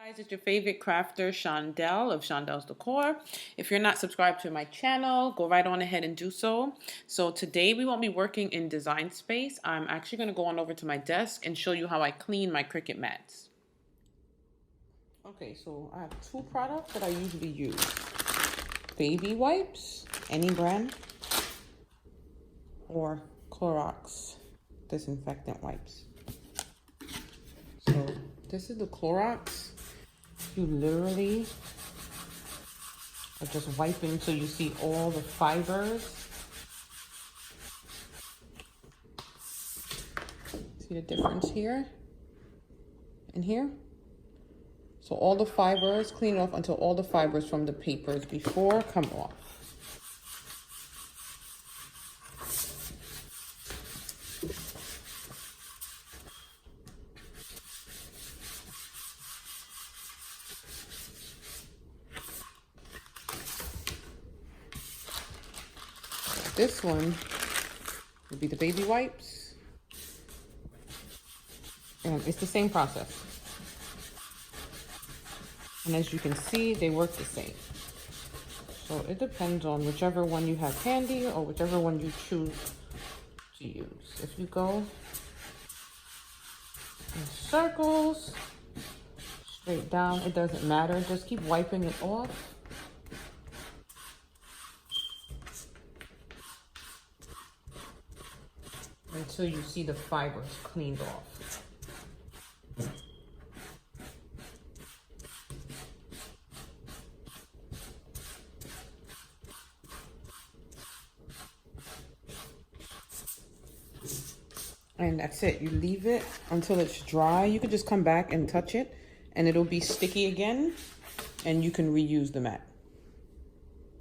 Guys, it's your favorite crafter, Shondell of Shondell's Decor. If you're not subscribed to my channel, go right on ahead and do so. So today we won't be working in Design Space. I'm actually going to go on over to my desk and show you how I clean my Cricut mats. Okay, so I have two products that I usually use. Baby wipes, any brand, or Clorox disinfectant wipes. So this is the Clorox. You literally are just wiping until you see all the fibers. See the difference here and here? So all the fibers, clean off until all the fibers from the papers before come off. This one would be the baby wipes. And it's the same process. And as you can see, they work the same. So it depends on whichever one you have handy or whichever one you choose to use. If you go in circles, straight down, it doesn't matter. Just keep wiping it off. Until you see the fibers cleaned off. And that's it. You leave it until it's dry. You could just come back and touch it and it'll be sticky again and you can reuse the mat.